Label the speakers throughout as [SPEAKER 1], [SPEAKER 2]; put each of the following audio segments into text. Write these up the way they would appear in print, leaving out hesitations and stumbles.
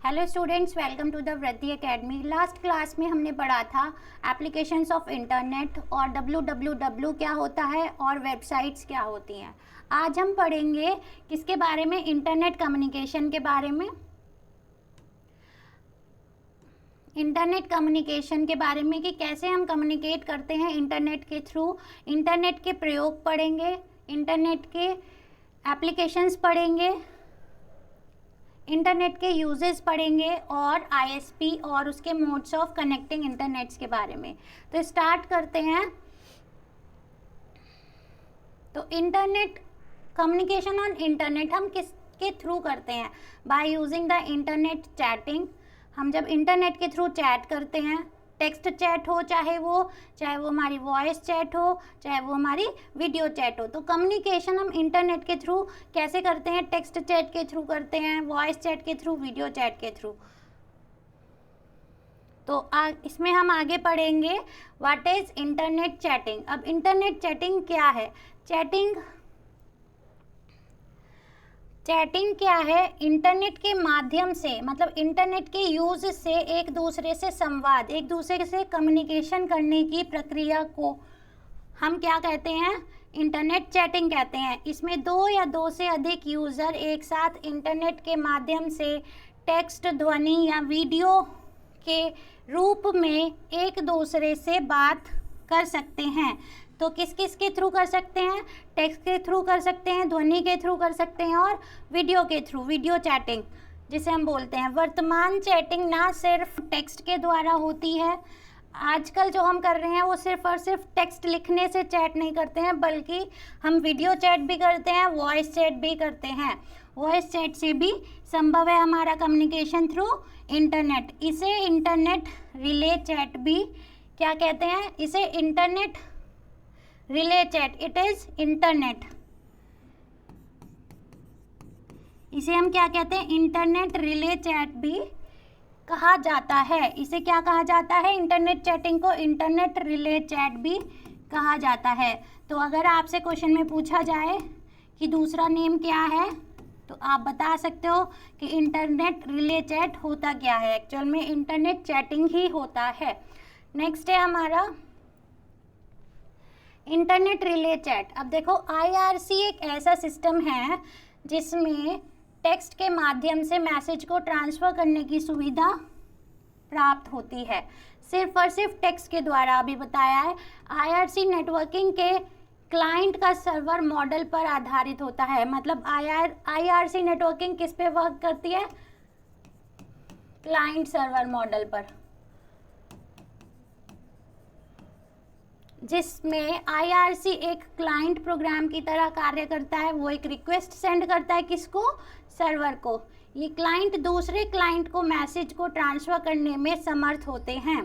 [SPEAKER 1] Hello students, welcome to the Vriddhi academy. Last class में हमने पढ़ा था एप्लीकेशंस ऑफ इंटरनेट और www क्या होता है और वेबसाइट्स क्या होती हैं। आज हम पढ़ेंगे किसके बारे में, इंटरनेट कम्युनिकेशन के बारे में। इंटरनेट कम्युनिकेशन के बारे में कि कैसे हम कम्युनिकेट करते हैं इंटरनेट के थ्रू। इंटरनेट के प्रयोग पढ़ेंगे, इंटरनेट के एप्लीकेशंस पढ़ेंगे, इंटरनेट के यूजेस पढ़ेंगे और आईएसपी और उसके मोड्स ऑफ कनेक्टिंग इंटरनेट्स के बारे में। तो स्टार्ट करते हैं। तो इंटरनेट कम्युनिकेशन ऑन इंटरनेट हम किसके थ्रू करते हैं? By using the internet chatting. हम जब इंटरनेट के थ्रू चैट करते हैं, टेक्स्ट चैट हो चाहे वो हमारी वॉइस चैट हो, चाहे वो हमारी वीडियो चैट हो। तो कम्युनिकेशन हम इंटरनेट के थ्रू कैसे करते हैं? टेक्स्ट चैट के थ्रू करते हैं, वॉइस चैट के थ्रू, वीडियो चैट के थ्रू। तो इसमें हम आगे पढ़ेंगे व्हाट इज इंटरनेट चैटिंग। अब इंटरनेट चैटिंग क्या है? चैटिंग क्या है? इंटरनेट के माध्यम से, मतलब इंटरनेट के यूज से एक दूसरे से संवाद, एक दूसरे से कम्युनिकेशन करने की प्रक्रिया को हम क्या कहते हैं? इंटरनेट चैटिंग कहते हैं। इसमें दो या दो से अधिक यूज़र एक साथ इंटरनेट के माध्यम से टेक्स्ट, ध्वनि या वीडियो के रूप में एक दूसरे से बात कर सकते हैं। तो किस किस के थ्रू कर सकते हैं? टेक्स्ट के थ्रू कर सकते हैं, ध्वनि के थ्रू कर सकते हैं और वीडियो के थ्रू, वीडियो चैटिंग जिसे हम बोलते हैं। वर्तमान चैटिंग ना सिर्फ टेक्स्ट के द्वारा होती है, आजकल जो हम कर रहे हैं वो सिर्फ और सिर्फ टेक्स्ट लिखने से चैट नहीं करते हैं, बल्कि हम वीडियो चैट भी करते हैं, वॉइस चैट भी करते हैं। वॉइस चैट से भी संभव है हमारा कम्युनिकेशन थ्रू इंटरनेट। इसे इंटरनेट रिले चैट भी क्या कहते हैं? इसे internet relay chat, it is internet, इसे हम क्या कहते हैं? इंटरनेट रिले चैट भी कहा जाता है। इसे क्या कहा जाता है? इंटरनेट चैटिंग को इंटरनेट रिले चैट भी कहा जाता है। तो अगर आपसे क्वेश्चन में पूछा जाए कि दूसरा नेम क्या है, तो आप बता सकते हो कि इंटरनेट रिले चैट होता क्या है। एक्चुअल में इंटरनेट चैटिंग ही होता है। नेक्स्ट है हमारा इंटरनेट रिले चैट। अब देखो, IRC एक ऐसा सिस्टम है जिसमें टेक्स्ट के माध्यम से मैसेज को ट्रांसफ़र करने की सुविधा प्राप्त होती है, सिर्फ और सिर्फ टेक्स्ट के द्वारा। अभी बताया है, IRC नेटवर्किंग के क्लाइंट का सर्वर मॉडल पर आधारित होता है। मतलब IRC नेटवर्किंग किस पे वर्क करती है? क्लाइंट सर्वर मॉडल पर, जिसमें IRC एक क्लाइंट प्रोग्राम की तरह कार्य करता है। वो एक रिक्वेस्ट सेंड करता है, किसको? सर्वर को। ये क्लाइंट दूसरे क्लाइंट को मैसेज को ट्रांसफ़र करने में समर्थ होते हैं।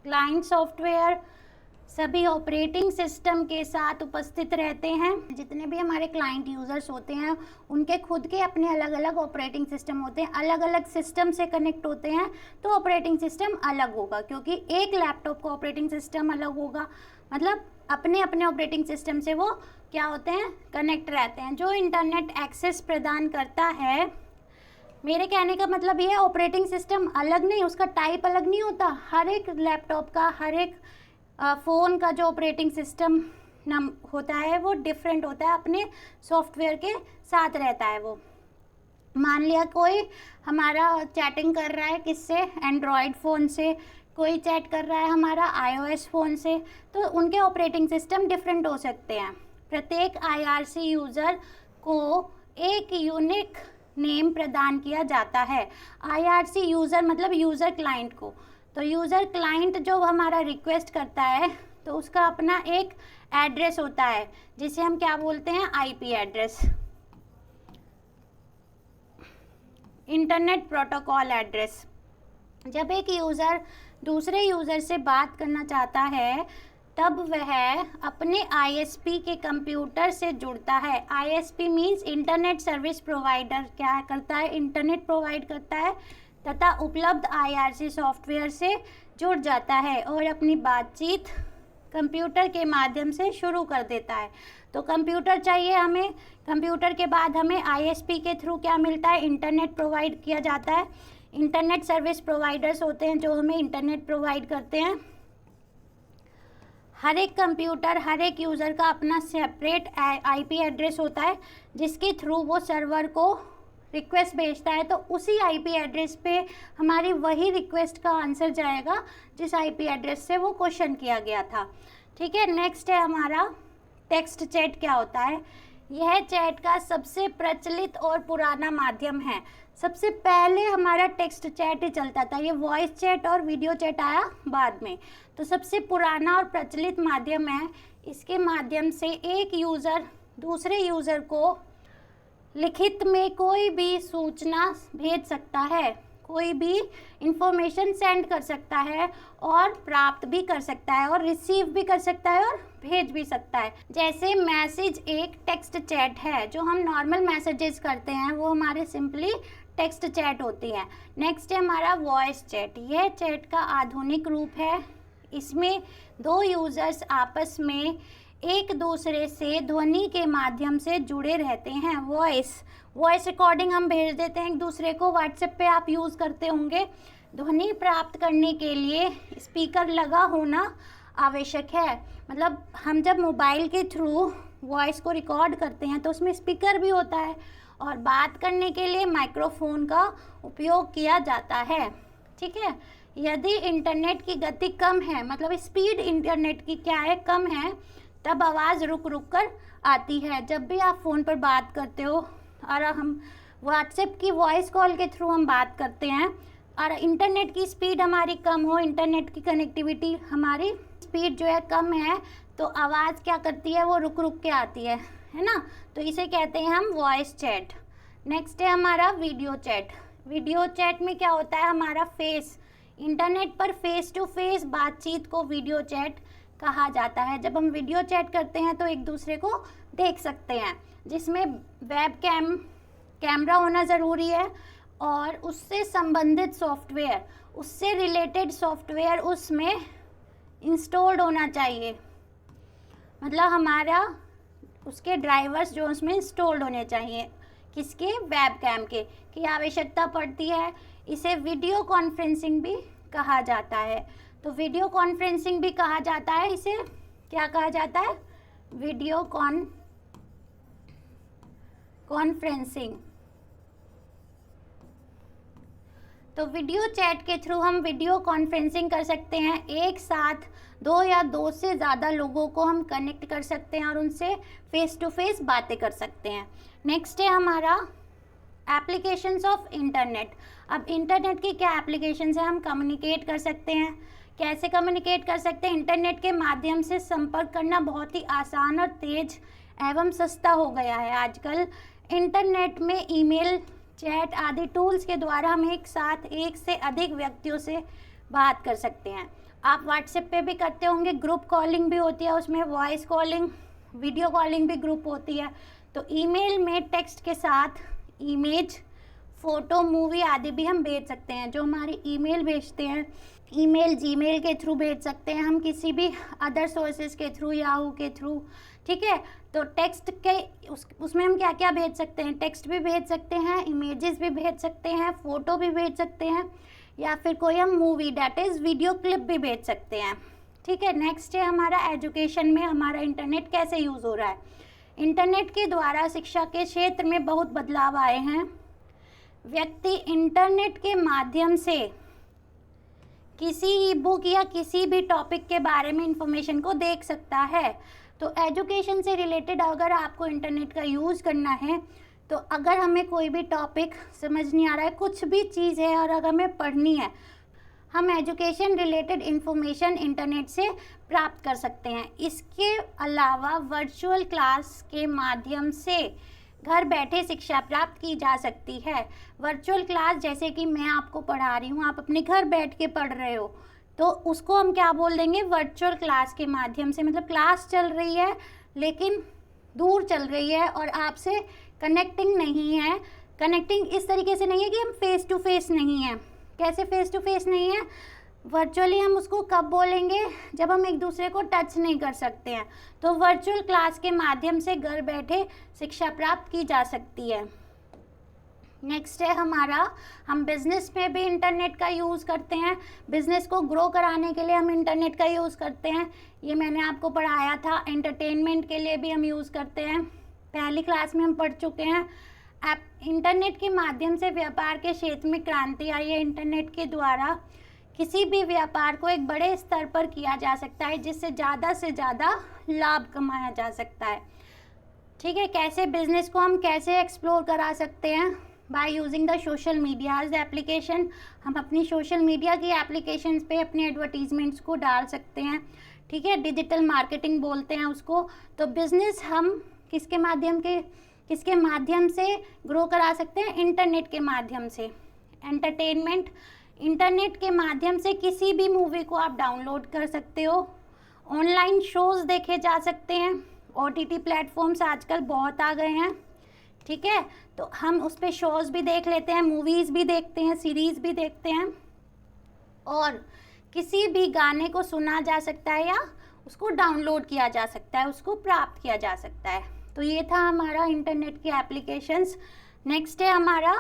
[SPEAKER 1] क्लाइंट सॉफ्टवेयर सभी ऑपरेटिंग सिस्टम के साथ उपस्थित रहते हैं। जितने भी हमारे क्लाइंट यूज़र्स होते हैं उनके खुद के अपने अलग अलग ऑपरेटिंग सिस्टम होते हैं, अलग अलग सिस्टम से कनेक्ट होते हैं, तो ऑपरेटिंग सिस्टम अलग होगा, क्योंकि एक लैपटॉप का ऑपरेटिंग सिस्टम अलग होगा। मतलब अपने अपने ऑपरेटिंग सिस्टम से वो क्या होते हैं? कनेक्ट रहते हैं। जो इंटरनेट एक्सेस प्रदान करता है, मेरे कहने का मतलब ये है, ऑपरेटिंग सिस्टम अलग नहीं, उसका टाइप अलग नहीं होता। हर एक लैपटॉप का, हर एक फ़ोन का जो ऑपरेटिंग सिस्टम होता है वो डिफरेंट होता है, अपने सॉफ्टवेयर के साथ रहता है वो। मान लिया कोई हमारा चैटिंग कर रहा है किससे? एंड्रॉयड फ़ोन से, कोई चैट कर रहा है हमारा iOS फ़ोन से, तो उनके ऑपरेटिंग सिस्टम डिफरेंट हो सकते हैं। प्रत्येक IRC यूज़र को एक यूनिक नेम प्रदान किया जाता है। IRC यूज़र मतलब यूज़र क्लाइंट को। तो यूज़र क्लाइंट जो हमारा रिक्वेस्ट करता है, तो उसका अपना एक एड्रेस होता है जिसे हम क्या बोलते हैं? IP address, internet protocol address. जब एक यूज़र दूसरे यूज़र से बात करना चाहता है, तब वह अपने ISP के कंप्यूटर से जुड़ता है। ISP means internet service provider. क्या करता है? इंटरनेट प्रोवाइड करता है, तथा उपलब्ध IRC सॉफ्टवेयर से जुड़ जाता है और अपनी बातचीत कंप्यूटर के माध्यम से शुरू कर देता है। तो कंप्यूटर चाहिए हमें, कंप्यूटर के बाद हमें ISP के थ्रू क्या मिलता है? इंटरनेट प्रोवाइड किया जाता है। इंटरनेट सर्विस प्रोवाइडर्स होते हैं जो हमें इंटरनेट प्रोवाइड करते हैं। हर एक कंप्यूटर, हर एक यूज़र का अपना सेपरेट आईपी एड्रेस होता है जिसके थ्रू वो सर्वर को रिक्वेस्ट भेजता है, तो उसी आईपी एड्रेस पे हमारी वही रिक्वेस्ट का आंसर जाएगा जिस आईपी एड्रेस से वो क्वेश्चन किया गया था। ठीक है, नेक्स्ट है हमारा टेक्स्ट चैट। क्या होता है? यह चैट का सबसे प्रचलित और पुराना माध्यम है। सबसे पहले हमारा टेक्स्ट चैट ही चलता था, ये वॉइस चैट और वीडियो चैट आया बाद में। तो सबसे पुराना और प्रचलित माध्यम है। इसके माध्यम से एक यूज़र दूसरे यूज़र को लिखित में कोई भी सूचना भेज सकता है, कोई भी इंफॉर्मेशन सेंड कर सकता है और प्राप्त भी कर सकता है और रिसीव भी कर सकता है और भेज भी सकता है। जैसे मैसेज एक टेक्स्ट चैट है, जो हम नॉर्मल मैसेजेस करते हैं वो हमारे सिंपली टेक्स्ट चैट होती है। नेक्स्ट है हमारा वॉइस चैट। यह चैट का आधुनिक रूप है। इसमें दो यूज़र्स आपस में एक दूसरे से ध्वनि के माध्यम से जुड़े रहते हैं। वॉइस रिकॉर्डिंग हम भेज देते हैं एक दूसरे को। व्हाट्सएप पे आप यूज़ करते होंगे। ध्वनि प्राप्त करने के लिए स्पीकर लगा होना आवश्यक है। मतलब हम जब मोबाइल के थ्रू वॉइस को रिकॉर्ड करते हैं तो उसमें स्पीकर भी होता है और बात करने के लिए माइक्रोफोन का उपयोग किया जाता है। ठीक है, यदि इंटरनेट की गति कम है, मतलब स्पीड इंटरनेट की क्या है, कम है, तब आवाज़ रुक रुक कर आती है। जब भी आप फ़ोन पर बात करते हो और हम व्हाट्सएप की वॉइस कॉल के थ्रू हम बात करते हैं और इंटरनेट की स्पीड हमारी कम हो, इंटरनेट की कनेक्टिविटी हमारी स्पीड जो है कम है, तो आवाज़ क्या करती है, वो रुक रुक के आती है ना। तो इसे कहते हैं हम वॉइस चैट। नेक्स्ट है हमारा वीडियो चैट। वीडियो चैट में क्या होता है, हमारा इंटरनेट पर फेस टू फेस बातचीत को वीडियो चैट कहा जाता है। जब हम वीडियो चैट करते हैं तो एक दूसरे को देख सकते हैं, जिसमें वेब कैमरा होना ज़रूरी है और उससे संबंधित सॉफ्टवेयर, उससे रिलेटेड सॉफ्टवेयर उसमें इंस्टॉल्ड होना चाहिए। मतलब हमारा उसके ड्राइवर्स जो उसमें इंस्टॉल्ड होने चाहिए, किसके, वेब कैम के, की आवश्यकता पड़ती है। इसे वीडियो कॉन्फ्रेंसिंग भी कहा जाता है। तो वीडियो कॉन्फ्रेंसिंग भी कहा जाता है, इसे क्या कहा जाता है, वीडियो कॉन्फ्रेंसिंग। तो वीडियो चैट के थ्रू हम वीडियो कॉन्फ्रेंसिंग कर सकते हैं। एक साथ दो या दो से ज़्यादा लोगों को हम कनेक्ट कर सकते हैं और उनसे फेस टू फेस बातें कर सकते हैं। नेक्स्ट है हमारा एप्लीकेशंस ऑफ इंटरनेट। अब इंटरनेट की क्या एप्लीकेशंस हैं, हम कम्युनिकेट कर सकते हैं। कैसे कम्युनिकेट कर सकते हैं, इंटरनेट के माध्यम से संपर्क करना बहुत ही आसान और तेज एवं सस्ता हो गया है आजकल। इंटरनेट में ईमेल, चैट आदि टूल्स के द्वारा हम एक साथ एक से अधिक व्यक्तियों से बात कर सकते हैं। आप व्हाट्सएप पे भी करते होंगे, ग्रुप कॉलिंग भी होती है, उसमें वॉइस कॉलिंग, वीडियो कॉलिंग भी ग्रुप होती है। तो ईमेल में टेक्स्ट के साथ इमेज, फ़ोटो, मूवी आदि भी हम भेज सकते हैं। जो हमारी ईमेल भेजते हैं, ईमेल जीमेल के थ्रू भेज सकते हैं हम, किसी भी अदर सोर्सेज के थ्रू, याहू के थ्रू। ठीक है, तो टेक्स्ट के उसमें हम क्या क्या भेज सकते हैं, टेक्स्ट भी भेज सकते हैं, इमेजेस भी भेज सकते हैं, फ़ोटो भी भेज सकते हैं, या फिर कोई हम movie that is video clip भी भेज सकते हैं। ठीक है, नेक्स्ट है हमारा एजुकेशन में हमारा इंटरनेट कैसे यूज़ हो रहा है। इंटरनेट के द्वारा शिक्षा के क्षेत्र में बहुत बदलाव आए हैं। व्यक्ति इंटरनेट के माध्यम से किसी ई बुक या किसी भी टॉपिक के बारे में इंफॉर्मेशन को देख सकता है। तो एजुकेशन से रिलेटेड अगर आपको इंटरनेट का यूज़ करना है, तो अगर हमें कोई भी टॉपिक समझ नहीं आ रहा है, कुछ भी चीज़ है और अगर हमें पढ़नी है, हम एजुकेशन रिलेटेड इंफॉर्मेशन इंटरनेट से प्राप्त कर सकते हैं। इसके अलावा वर्चुअल क्लास के माध्यम से घर बैठे शिक्षा प्राप्त की जा सकती है। वर्चुअल क्लास जैसे कि मैं आपको पढ़ा रही हूँ, आप अपने घर बैठ के पढ़ रहे हो, तो उसको हम क्या बोल देंगे, वर्चुअल क्लास के माध्यम से। मतलब क्लास चल रही है लेकिन दूर चल रही है और आपसे कनेक्टिंग नहीं है। कनेक्टिंग इस तरीके से नहीं है कि हम फेस टू फेस नहीं हैं। कैसे फेस टू फेस नहीं है, वर्चुअली हम उसको कब बोलेंगे, जब हम एक दूसरे को टच नहीं कर सकते हैं। तो वर्चुअल क्लास के माध्यम से घर बैठे शिक्षा प्राप्त की जा सकती है। नेक्स्ट है हमारा, हम बिजनेस में भी इंटरनेट का यूज़ करते हैं, बिजनेस को ग्रो कराने के लिए हम इंटरनेट का यूज़ करते हैं। ये मैंने आपको पढ़ाया था। एंटरटेनमेंट के लिए भी हम यूज़ करते हैं, पहली क्लास में हम पढ़ चुके हैं। इंटरनेट के माध्यम से व्यापार के क्षेत्र में क्रांति आई है। इंटरनेट के द्वारा किसी भी व्यापार को एक बड़े स्तर पर किया जा सकता है, जिससे ज़्यादा से ज़्यादा लाभ कमाया जा सकता है। ठीक है, कैसे बिजनेस को हम कैसे एक्सप्लोर करा सकते हैं? By using the social medias application. हम अपनी सोशल मीडिया की एप्लीकेशन पे अपने एडवर्टीजमेंट्स को डाल सकते हैं। ठीक है, डिजिटल मार्केटिंग बोलते हैं उसको। तो बिजनेस हम किसके माध्यम से ग्रो करा सकते हैं? इंटरनेट के माध्यम से। एंटरटेनमेंट, इंटरनेट के माध्यम से किसी भी मूवी को आप डाउनलोड कर सकते हो, ऑनलाइन शोज़ देखे जा सकते हैं, OTT प्लेटफॉर्म्स आजकल बहुत आ गए हैं। ठीक है, तो हम उस पर शोज़ भी देख लेते हैं, मूवीज़ भी देखते हैं, सीरीज़ भी देखते हैं, और किसी भी गाने को सुना जा सकता है या उसको डाउनलोड किया जा सकता है, उसको प्राप्त किया जा सकता है। तो ये था हमारा इंटरनेट की एप्लीकेशंस। नेक्स्ट है हमारा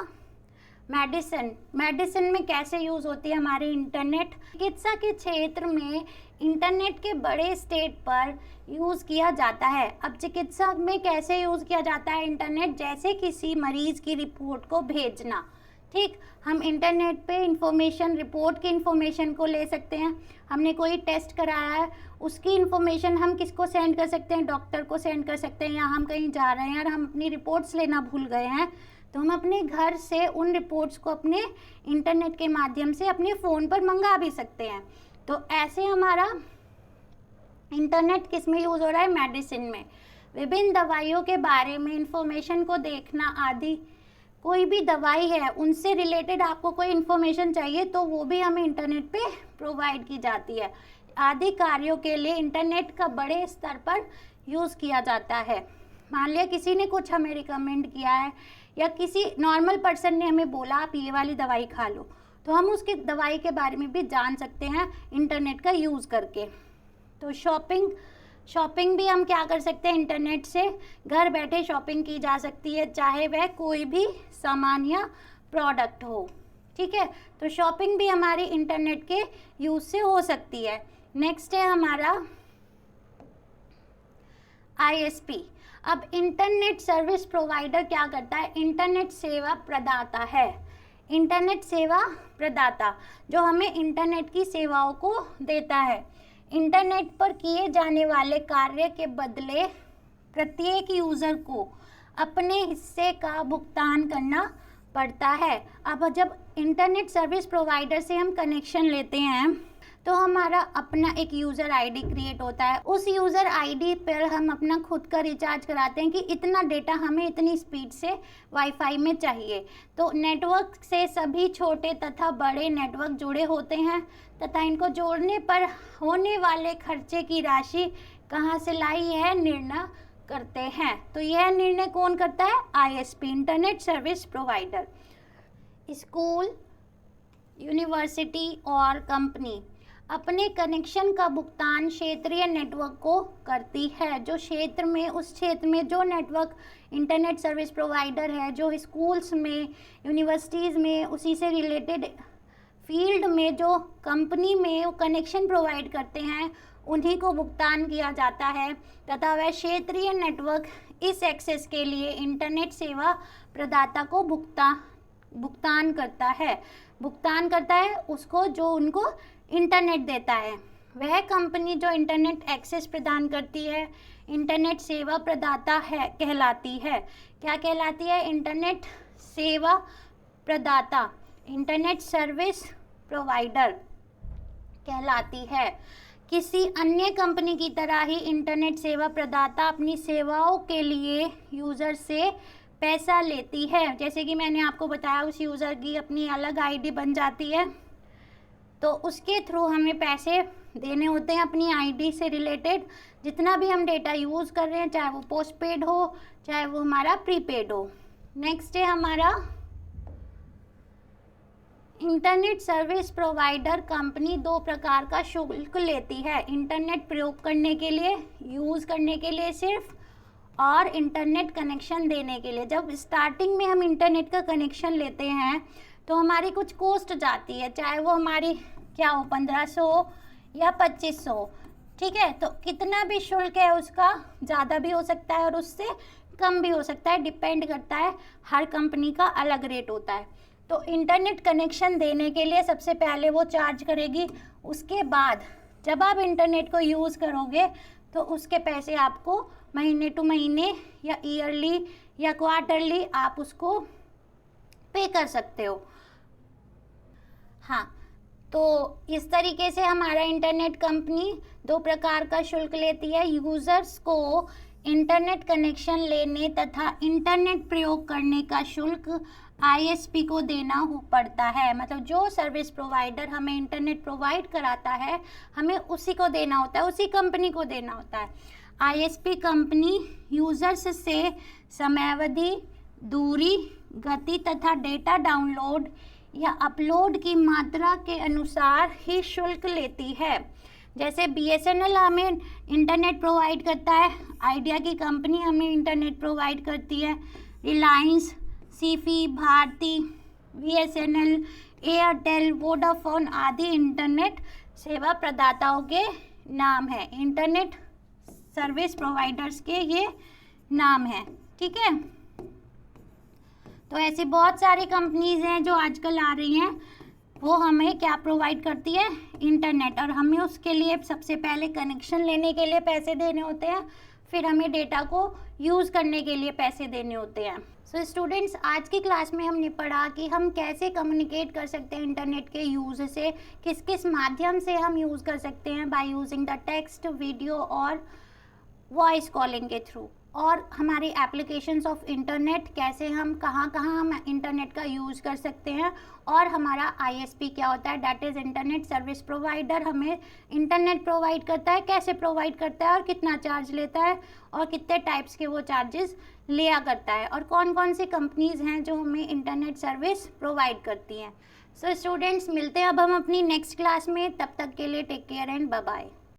[SPEAKER 1] मेडिसिन में कैसे यूज़ होती है हमारी इंटरनेट। चिकित्सा के क्षेत्र में इंटरनेट के बड़े स्टेट पर यूज़ किया जाता है। अब चिकित्सा में कैसे यूज़ किया जाता है इंटरनेट? जैसे किसी मरीज़ की रिपोर्ट को भेजना। ठीक, हम इंटरनेट पे इंफॉर्मेशन, रिपोर्ट की इंफॉर्मेशन को ले सकते हैं। हमने कोई टेस्ट कराया है, उसकी इंफॉर्मेशन हम किसको सेंड कर सकते हैं? डॉक्टर को सेंड कर सकते हैं। या हम कहीं जा रहे हैं और हम अपनी रिपोर्ट्स लेना भूल गए हैं, तो हम अपने घर से उन रिपोर्ट्स को अपने इंटरनेट के माध्यम से अपने फ़ोन पर मंगा भी सकते हैं। तो ऐसे हमारा इंटरनेट किस में यूज़ हो रहा है? मेडिसिन में। विभिन्न दवाइयों के बारे में इंफॉर्मेशन को देखना आदि। कोई भी दवाई है, उनसे रिलेटेड आपको कोई इन्फॉर्मेशन चाहिए तो वो भी हमें इंटरनेट पे प्रोवाइड की जाती है। आदि कार्यों के लिए इंटरनेट का बड़े स्तर पर यूज़ किया जाता है। मान लिया किसी ने कुछ हमें रिकमेंड किया है, या किसी नॉर्मल पर्सन ने हमें बोला आप ये वाली दवाई खा लो, तो हम उसकी दवाई के बारे में भी जान सकते हैं इंटरनेट का यूज़ करके। तो शॉपिंग भी हम क्या कर सकते हैं? इंटरनेट से घर बैठे शॉपिंग की जा सकती है, चाहे वह कोई भी सामान या प्रोडक्ट हो। ठीक है, तो शॉपिंग भी हमारी इंटरनेट के यूज़ से हो सकती है। नेक्स्ट है हमारा ISP। अब इंटरनेट सर्विस प्रोवाइडर क्या करता है? इंटरनेट सेवा प्रदाता है। इंटरनेट सेवा प्रदाता जो हमें इंटरनेट की सेवाओं को देता है। इंटरनेट पर किए जाने वाले कार्य के बदले प्रत्येक यूज़र को अपने हिस्से का भुगतान करना पड़ता है। अब जब इंटरनेट सर्विस प्रोवाइडर से हम कनेक्शन लेते हैं तो हमारा अपना एक यूज़र आईडी क्रिएट होता है। उस यूज़र आईडी पर हम अपना खुद का रिचार्ज कराते हैं कि इतना डेटा हमें इतनी स्पीड से वाईफाई में चाहिए। तो नेटवर्क से सभी छोटे तथा बड़े नेटवर्क जुड़े होते हैं तथा इनको जोड़ने पर होने वाले खर्चे की राशि कहाँ से लाई है निर्णय करते हैं। तो यह निर्णय कौन करता है? ISP, internet service provider. School, university और कंपनी अपने कनेक्शन का भुगतान क्षेत्रीय नेटवर्क को करती है। जो क्षेत्र में, उस क्षेत्र में जो नेटवर्क इंटरनेट सर्विस प्रोवाइडर है, जो स्कूल्स में, यूनिवर्सिटीज़ में, उसी से रिलेटेड फील्ड में जो कंपनी में वो कनेक्शन प्रोवाइड करते हैं, उन्हीं को भुगतान किया जाता है तथा वह क्षेत्रीय नेटवर्क इस एक्सेस के लिए इंटरनेट सेवा प्रदाता को भुगतान करता है उसको जो उनको इंटरनेट देता है। वह कंपनी जो इंटरनेट एक्सेस प्रदान करती है इंटरनेट सेवा प्रदाता है कहलाती है। क्या कहलाती है? इंटरनेट सेवा प्रदाता, इंटरनेट सर्विस प्रोवाइडर कहलाती है। किसी अन्य कंपनी की तरह ही इंटरनेट सेवा प्रदाता अपनी सेवाओं के लिए यूज़र से पैसा लेती है। जैसे कि मैंने आपको बताया, उस यूज़र की अपनी अलग आईडी बन जाती है, तो उसके थ्रू हमें पैसे देने होते हैं अपनी आईडी से रिलेटेड। जितना भी हम डेटा यूज़ कर रहे हैं, चाहे वो पोस्ट पेड हो, चाहे वो हमारा प्रीपेड हो। नेक्स्ट है हमारा इंटरनेट सर्विस प्रोवाइडर कंपनी दो प्रकार का शुल्क लेती है। इंटरनेट प्रयोग करने के लिए, यूज़ करने के लिए सिर्फ, और इंटरनेट कनेक्शन देने के लिए। जब स्टार्टिंग में हम इंटरनेट का कनेक्शन लेते हैं तो हमारी कुछ कॉस्ट जाती है, चाहे वो हमारी क्या हो 1500 या 2500, ठीक है। तो कितना भी शुल्क है उसका ज़्यादा भी हो सकता है और उससे कम भी हो सकता है, डिपेंड करता है, हर कंपनी का अलग रेट होता है। तो इंटरनेट कनेक्शन देने के लिए सबसे पहले वो चार्ज करेगी, उसके बाद जब आप इंटरनेट को यूज़ करोगे तो उसके पैसे आपको महीने टू महीने या ईयरली या क्वार्टरली आप उसको पे कर सकते हो। हाँ, तो इस तरीके से हमारा इंटरनेट कंपनी दो प्रकार का शुल्क लेती है। यूज़र्स को इंटरनेट कनेक्शन लेने तथा इंटरनेट प्रयोग करने का शुल्क आईएसपी को देना पड़ता है। मतलब जो सर्विस प्रोवाइडर हमें इंटरनेट प्रोवाइड कराता है हमें उसी को देना होता है, उसी कंपनी को देना होता है। आईएसपी कंपनी यूज़र्स से समयावधि, दूरी, गति तथा डेटा डाउनलोड या अपलोड की मात्रा के अनुसार ही शुल्क लेती है। जैसे बीएसएनएल हमें इंटरनेट प्रोवाइड करता है, आइडिया की कंपनी हमें इंटरनेट प्रोवाइड करती है, रिलायंस, सीफी, भारती, बीएसएनएल, एयरटेल, वोडाफोन आदि इंटरनेट सेवा प्रदाताओं के नाम है, इंटरनेट सर्विस प्रोवाइडर्स के ये नाम है, ठीक है। तो ऐसी बहुत सारी कंपनीज हैं जो आजकल आ रही हैं, वो हमें क्या प्रोवाइड करती है, इंटरनेट, और हमें उसके लिए सबसे पहले कनेक्शन लेने के लिए पैसे देने होते हैं, फिर हमें डेटा को यूज़ करने के लिए पैसे देने होते हैं। सो स्टूडेंट्स, आज की क्लास में हमने पढ़ा कि हम कैसे कम्युनिकेट कर सकते हैं इंटरनेट के यूज़ से, किस किस माध्यम से हम यूज़ कर सकते हैं, by using the text, video और वॉइस कॉलिंग के थ्रू, और हमारी एप्लीकेशंस ऑफ इंटरनेट कैसे हम कहाँ हम इंटरनेट का यूज़ कर सकते हैं, और हमारा आईएसपी क्या होता है, that is internet service provider, हमें इंटरनेट प्रोवाइड करता है, कैसे प्रोवाइड करता है और कितना चार्ज लेता है और कितने टाइप्स के वो चार्जेस लिया करता है, और कौन कौन सी कंपनीज़ हैं जो हमें इंटरनेट सर्विस प्रोवाइड करती हैं। सो स्टूडेंट्स, मिलते हैं अब हम अपनी नेक्स्ट क्लास में, तब तक के लिए take care and bye bye.